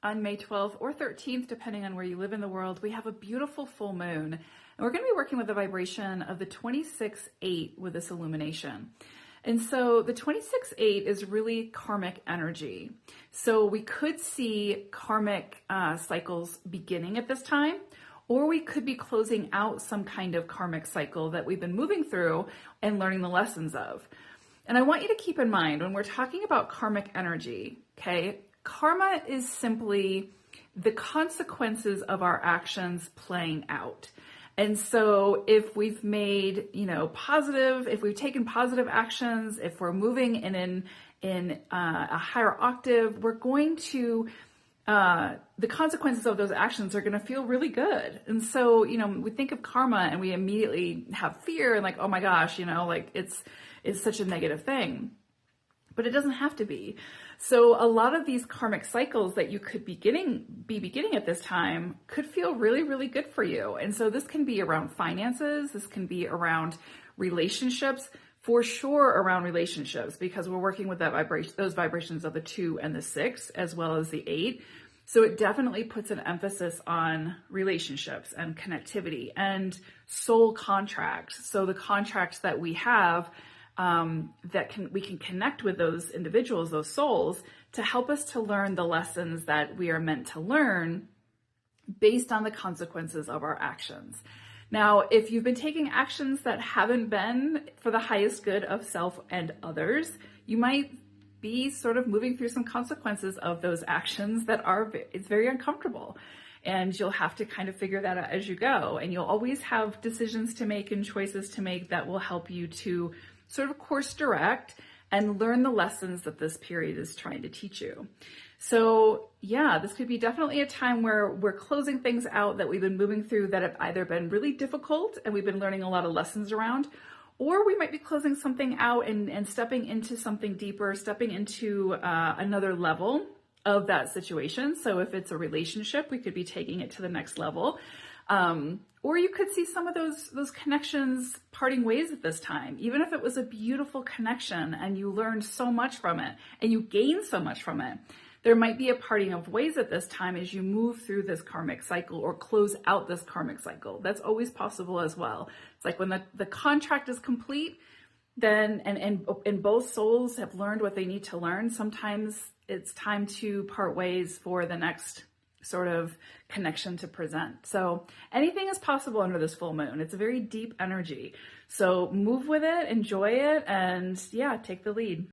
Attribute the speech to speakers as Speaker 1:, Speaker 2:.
Speaker 1: on May 12th or 13th, depending on where you live in the world, we have a beautiful full moon. And we're going to be working with the vibration of the 26-8 with this illumination. And so the 26-8 is really karmic energy. So we could see karmic cycles beginning at this time, or we could be closing out some kind of karmic cycle that we've been moving through and learning the lessons of. And I want you to keep in mind when we're talking about karmic energy, okay, karma is simply the consequences of our actions playing out. And so if we've made, if we've taken positive actions, if we're moving in a higher octave, we're going to, the consequences of those actions are going to feel really good. And so, we think of karma and we immediately have fear and like, oh my gosh, it's such a negative thing. But it doesn't have to be. So a lot of these karmic cycles that you could be beginning at this time could feel really, really good for you. And so this can be around finances. This can be around relationships, for sure around relationships, because we're working with that those vibrations of the 2 and the 6, as well as the 8. So it definitely puts an emphasis on relationships and connectivity and soul contracts. So the contracts that we have, we can connect with those individuals, those souls, to help us to learn the lessons that we are meant to learn based on the consequences of our actions. Now, if you've been taking actions that haven't been for the highest good of self and others, you might be sort of moving through some consequences of those actions that it's very uncomfortable. And you'll have to kind of figure that out as you go. And you'll always have decisions to make and choices to make that will help you to sort of course direct and learn the lessons that this period is trying to teach you. So yeah, this could be definitely a time where we're closing things out that we've been moving through that have either been really difficult and we've been learning a lot of lessons around, or we might be closing something out and stepping into something deeper, stepping into another level of that situation. So if it's a relationship, we could be taking it to the next level. Or you could see some of those connections parting ways at this time, even if it was a beautiful connection and you learned so much from it and you gained so much from it. There might be a parting of ways at this time as you move through this karmic cycle or close out this karmic cycle. That's always possible as well. It's like when the contract is complete, then and both souls have learned what they need to learn. Sometimes it's time to part ways for the next sort of connection to present. So anything is possible under this full moon. It's a very deep energy. So move with it, enjoy it, and yeah, take the lead.